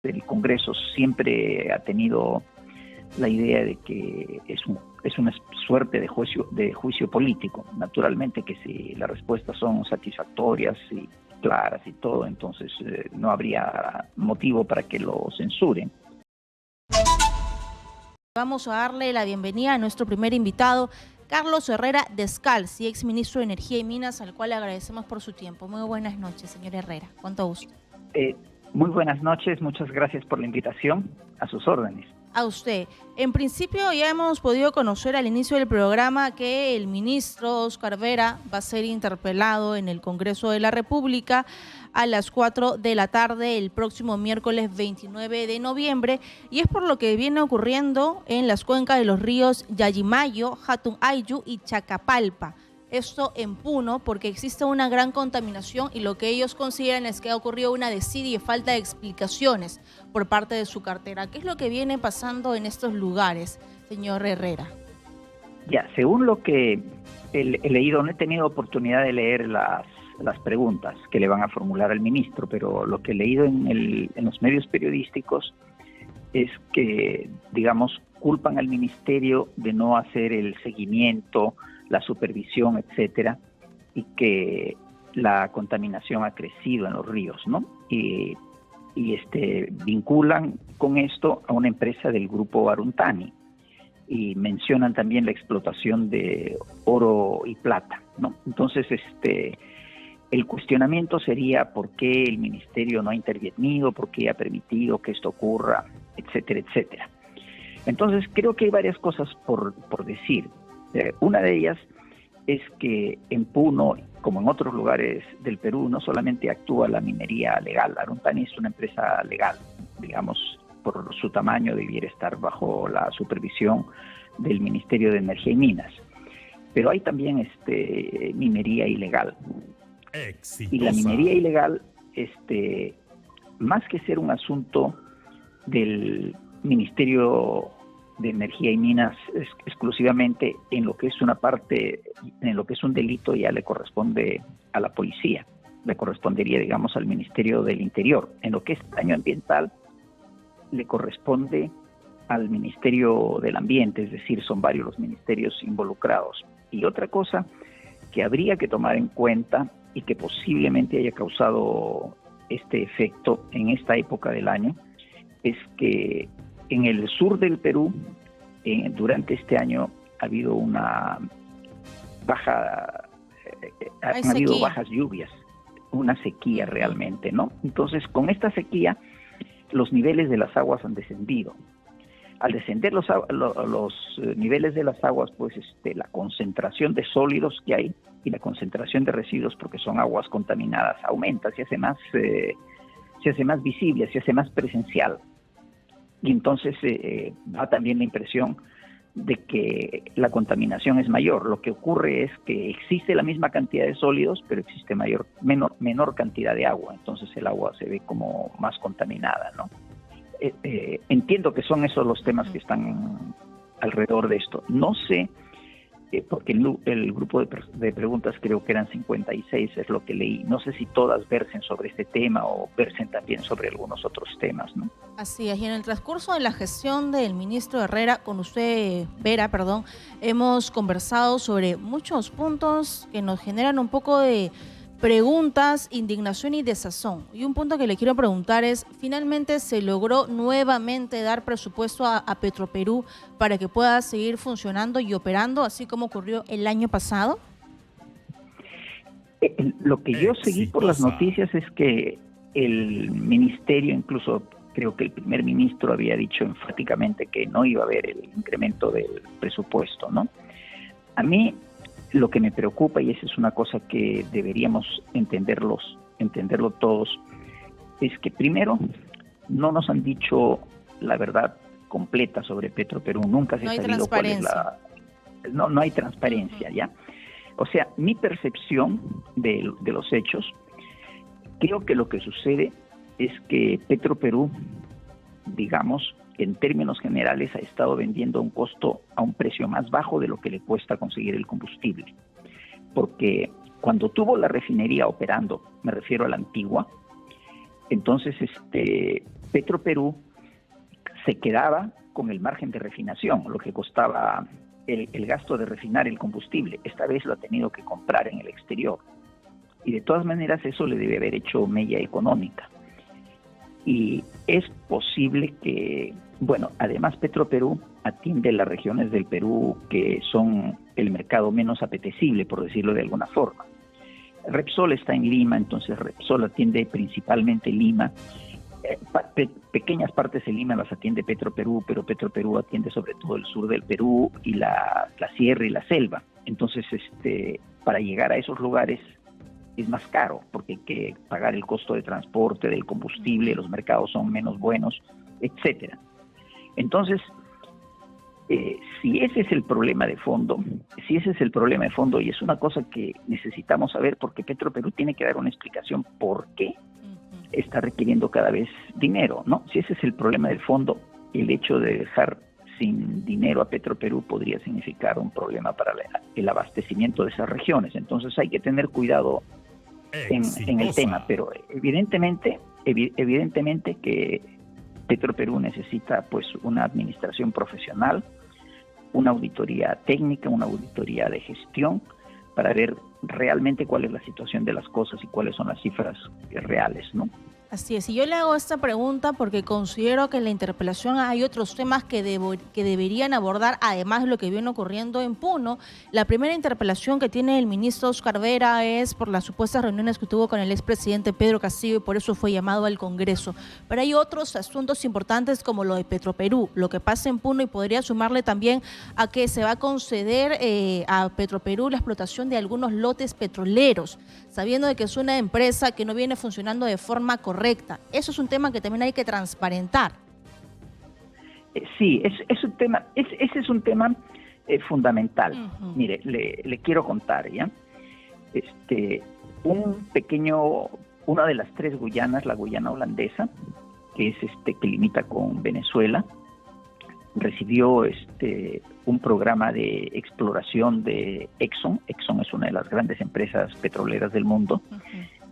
el Congreso siempre ha tenido la idea de que es una suerte de juicio político. Naturalmente que si las respuestas son satisfactorias y claras y todo, entonces no habría motivo para que lo censuren. Vamos a darle la bienvenida a nuestro primer invitado, Carlos Herrera Descalzi, ex ministro de Energía y Minas, al cual le agradecemos por su tiempo. Muy buenas noches, señor Herrera. ¿Cuánto gusto? Muy buenas noches, muchas gracias por la invitación. A sus órdenes. A usted. En principio ya hemos podido conocer al inicio del programa que el ministro Óscar Vera va a ser interpelado en el Congreso de la República a las 4 de la tarde el próximo miércoles 29 de noviembre, y es por lo que viene ocurriendo en las cuencas de los ríos Yayimayo, Hatunayyu y Chacapalpa. Esto en Puno, porque existe una gran contaminación y lo que ellos consideran es que ha ocurrido una desidia y falta de explicaciones por parte de su cartera. ¿Qué es lo que viene pasando en estos lugares, señor Herrera? Ya, según lo que he leído, no he tenido oportunidad de leer las preguntas que le van a formular al ministro, pero lo que he leído en los medios periodísticos es que, digamos, culpan al ministerio de no hacer el seguimiento, la supervisión, etcétera, y que la contaminación ha crecido en los ríos, ¿no? Y vinculan con esto a una empresa del grupo Aruntani y mencionan también la explotación de oro y plata, ¿no? Entonces, el cuestionamiento sería por qué el ministerio no ha intervenido, por qué ha permitido que esto ocurra, etcétera, etcétera. Entonces, creo que hay varias cosas por decir. Una de ellas es que en Puno, como en otros lugares del Perú, no solamente actúa la minería legal. Aruntani es una empresa legal, digamos, por su tamaño debiera estar bajo la supervisión del Ministerio de Energía y Minas. Pero hay también minería ilegal. Exitosa. Y la minería ilegal, más que ser un asunto del Ministerio de Energía y Minas exclusivamente, en lo que es una parte, en lo que es un delito, ya le corresponde a la policía, le correspondería, digamos, al Ministerio del Interior. En lo que es daño ambiental, le corresponde al Ministerio del Ambiente, es decir, son varios los ministerios involucrados. Y otra cosa que habría que tomar en cuenta y que posiblemente haya causado este efecto en esta época del año, es que en el sur del Perú, durante este año, ha habido una han habido bajas lluvias, una sequía realmente, ¿no? Entonces, con esta sequía, los niveles de las aguas han descendido. Al descender los niveles de las aguas, pues la concentración de sólidos que hay y la concentración de residuos, porque son aguas contaminadas, aumenta, se hace más visible, se hace más presencial. Y entonces da también la impresión de que la contaminación es mayor. Lo que ocurre es que existe la misma cantidad de sólidos, pero existe menor cantidad de agua. Entonces el agua se ve como más contaminada, ¿no? Entiendo que son esos los temas que están alrededor de esto. No sé, porque el grupo de preguntas creo que eran 56, es lo que leí. No sé si todas versen sobre este tema o versen también sobre algunos otros temas, ¿no? Así es, y en el transcurso de la gestión del ministro Herrera, con usted, Vera, hemos conversado sobre muchos puntos que nos generan un poco de preguntas, indignación y desazón. Y un punto que le quiero preguntar es, ¿finalmente se logró nuevamente dar presupuesto a Petroperú para que pueda seguir funcionando y operando, así como ocurrió el año pasado? Lo que yo seguí por las noticias es que el ministerio, incluso creo que el primer ministro había dicho enfáticamente que no iba a haber el incremento del presupuesto, ¿no? A mí lo que me preocupa, y esa es una cosa que deberíamos entenderlo todos, es que primero no nos han dicho la verdad completa sobre Petroperú. Nunca se ha sabido cuál es no hay transparencia, ¿ya? O sea, mi percepción de los hechos, creo que lo que sucede es que Petroperú, digamos, en términos generales ha estado vendiendo a un precio más bajo de lo que le cuesta conseguir el combustible. Porque cuando tuvo la refinería operando, me refiero a la antigua, entonces Petroperú se quedaba con el margen de refinación, lo que costaba el gasto de refinar el combustible. Esta vez lo ha tenido que comprar en el exterior. Y de todas maneras eso le debe haber hecho mella económica. Y es posible que, bueno, además Petroperú atiende las regiones del Perú que son el mercado menos apetecible, por decirlo de alguna forma. Repsol está en Lima, entonces Repsol atiende principalmente Lima. Pequeñas partes de Lima las atiende Petroperú, pero Petroperú atiende sobre todo el sur del Perú y la sierra y la selva. Entonces, para llegar a esos lugares es más caro, porque hay que pagar el costo de transporte, del combustible, los mercados son menos buenos, etcétera. Entonces, si ese es el problema de fondo, y es una cosa que necesitamos saber, porque Petroperú tiene que dar una explicación por qué está requiriendo cada vez dinero, ¿no? Si ese es el problema del fondo, el hecho de dejar sin dinero a Petroperú podría significar un problema para el abastecimiento de esas regiones. Entonces hay que tener cuidado en el tema, pero evidentemente que Petroperú necesita pues una administración profesional, una auditoría técnica, una auditoría de gestión, para ver realmente cuál es la situación de las cosas y cuáles son las cifras reales, ¿no? Así es, y yo le hago esta pregunta porque considero que en la interpelación hay otros temas que deberían abordar, además de lo que viene ocurriendo en Puno. La primera interpelación que tiene el ministro Oscar Vera es por las supuestas reuniones que tuvo con el expresidente Pedro Castillo y por eso fue llamado al Congreso. Pero hay otros asuntos importantes como lo de Petroperú, lo que pasa en Puno, y podría sumarle también a que se va a conceder a Petroperú la explotación de algunos lotes petroleros, sabiendo de que es una empresa que no viene funcionando de forma correcta. Eso es un tema que también hay que transparentar. Sí, ese es un tema fundamental. Uh-huh. Mire, le quiero contar, ¿ya? Una de las tres Guyanas, la Guyana holandesa, que es que limita con Venezuela, recibió un programa de exploración de Exxon. Exxon es una de las grandes empresas petroleras del mundo, uh-huh,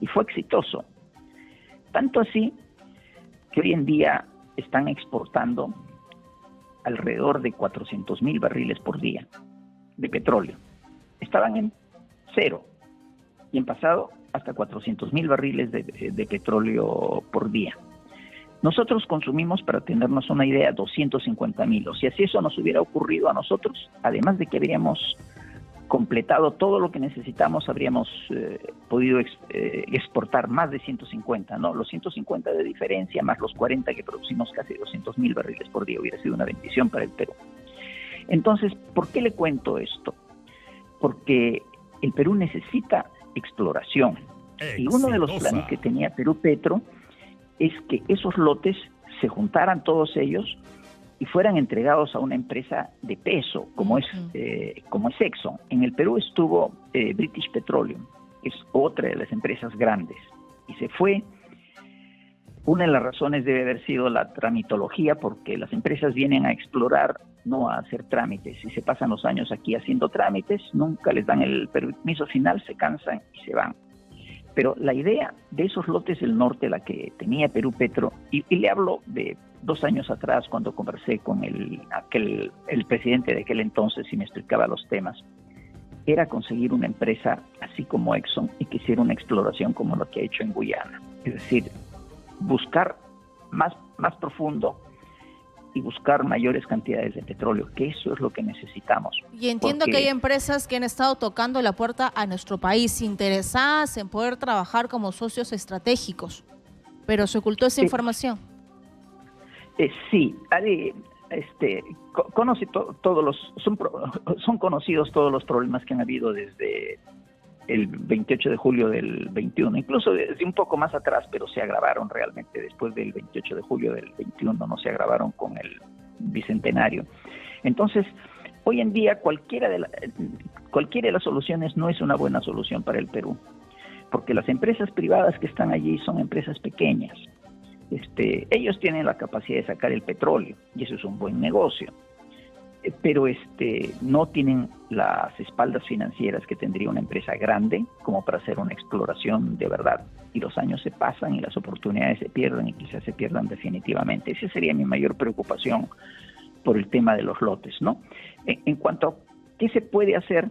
y fue exitoso. Tanto así que hoy en día están exportando alrededor de 400,000 barriles por día de petróleo. Estaban en 0 y en pasado hasta 400,000 barriles de petróleo por día. Nosotros consumimos, para tenernos una idea, 250,000. O sea, si eso nos hubiera ocurrido a nosotros, además de que habríamos completado todo lo que necesitamos, habríamos podido exportar más de 150, ¿no? Los 150 de diferencia, más los 40 que producimos, casi 200,000 barriles por día, hubiera sido una bendición para el Perú. Entonces, ¿por qué le cuento esto? Porque el Perú necesita exploración. Y uno de los planes que tenía Perú Petro es que esos lotes se juntaran todos ellos y fueran entregados a una empresa de peso, como es Exxon. En el Perú estuvo British Petroleum, que es otra de las empresas grandes, y se fue. Una de las razones debe haber sido la tramitología, porque las empresas vienen a explorar, no a hacer trámites, y se pasan los años aquí haciendo trámites, nunca les dan el permiso final, se cansan y se van. Pero la idea de esos lotes del norte, la que tenía Perú Petro, y le hablo de 2 años atrás, cuando conversé con el presidente de aquel entonces y me explicaba los temas, era conseguir una empresa así como Exxon y que hiciera una exploración como lo que ha hecho en Guyana. Es decir, buscar más profundo y buscar mayores cantidades de petróleo, que eso es lo que necesitamos. Y entiendo que hay empresas que han estado tocando la puerta a nuestro país, interesadas en poder trabajar como socios estratégicos, pero se ocultó esa información. Sí, son conocidos todos los problemas que han habido desde el 28 de julio del 21, incluso desde un poco más atrás, pero se agravaron realmente después del 28 de julio del 21, no se agravaron con el bicentenario. Entonces, hoy en día cualquiera de las soluciones no es una buena solución para el Perú, porque las empresas privadas que están allí son empresas pequeñas. Ellos tienen la capacidad de sacar el petróleo y eso es un buen negocio, pero no tienen las espaldas financieras que tendría una empresa grande como para hacer una exploración de verdad. Y los años se pasan y las oportunidades se pierden y quizás se pierdan definitivamente. Esa sería mi mayor preocupación por el tema de los lotes, ¿no? En cuanto a qué se puede hacer,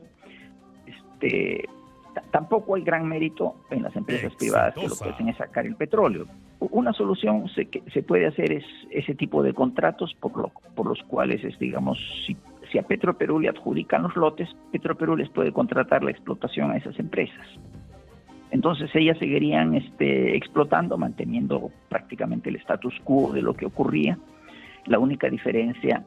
tampoco hay gran mérito en las empresas privadas que lo que hacen es sacar el petróleo. Una solución que se puede hacer es ese tipo de contratos por los cuales, digamos, si a Petroperú le adjudican los lotes, Petroperú les puede contratar la explotación a esas empresas. Entonces ellas seguirían explotando, manteniendo prácticamente el status quo de lo que ocurría. La única diferencia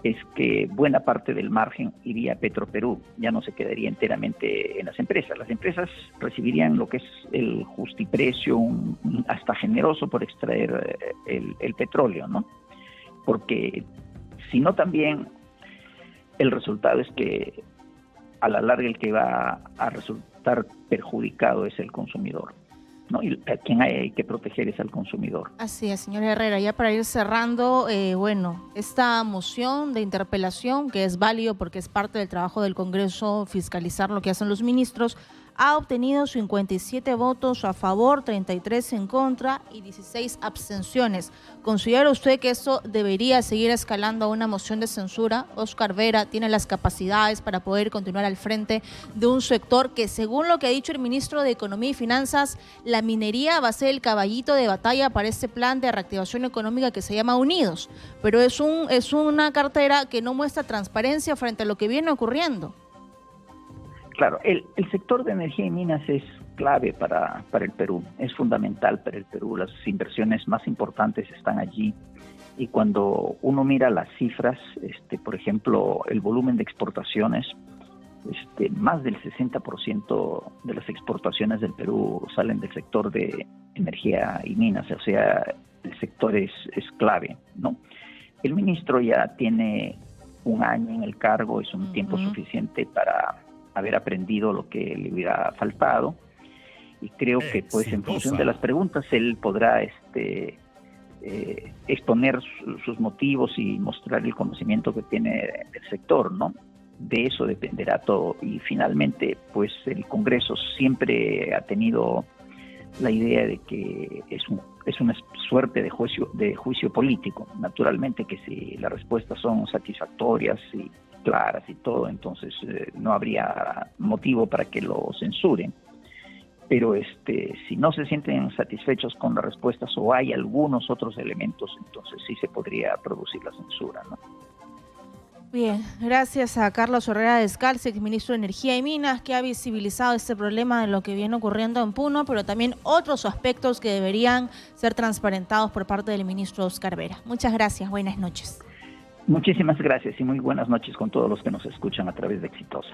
es que buena parte del margen iría a Petroperú, ya no se quedaría enteramente en las empresas. Las empresas recibirían lo que es el justiprecio, hasta generoso por extraer el petróleo, ¿no? Porque si no, también el resultado es que a la larga el que va a resultar perjudicado es el consumidor, ¿no? Y a quien hay que proteger es al consumidor. Así es, señor Herrera. Ya para ir cerrando, esta moción de interpelación, que es válido porque es parte del trabajo del Congreso fiscalizar lo que hacen los ministros, ha obtenido 57 votos a favor, 33 en contra y 16 abstenciones. ¿Considera usted que esto debería seguir escalando a una moción de censura? Óscar Vera tiene las capacidades para poder continuar al frente de un sector que, según lo que ha dicho el ministro de Economía y Finanzas, la minería va a ser el caballito de batalla para este plan de reactivación económica que se llama Unidos, pero es una cartera que no muestra transparencia frente a lo que viene ocurriendo. Claro, el sector de energía y minas es clave para el Perú, es fundamental para el Perú. Las inversiones más importantes están allí y cuando uno mira las cifras, por ejemplo, el volumen de exportaciones, más del 60% de las exportaciones del Perú salen del sector de energía y minas, o sea, el sector es clave, ¿no? El ministro ya tiene un año en el cargo, es un tiempo suficiente para haber aprendido lo que le hubiera faltado, y creo que pues en función de las preguntas él podrá exponer sus motivos y mostrar el conocimiento que tiene del sector, ¿no? De eso dependerá todo, y finalmente pues el Congreso siempre ha tenido la idea de que es una suerte de juicio político. Naturalmente que si las respuestas son satisfactorias y claras y todo, entonces no habría motivo para que lo censuren. Pero si no se sienten satisfechos con las respuestas o hay algunos otros elementos, entonces sí se podría producir la censura, ¿no? Bien, gracias a Carlos Herrera Descalzi, exministro de Energía y Minas, que ha visibilizado este problema de lo que viene ocurriendo en Puno, pero también otros aspectos que deberían ser transparentados por parte del ministro Óscar Vera. Muchas gracias, buenas noches. Muchísimas gracias y muy buenas noches con todos los que nos escuchan a través de Exitosa.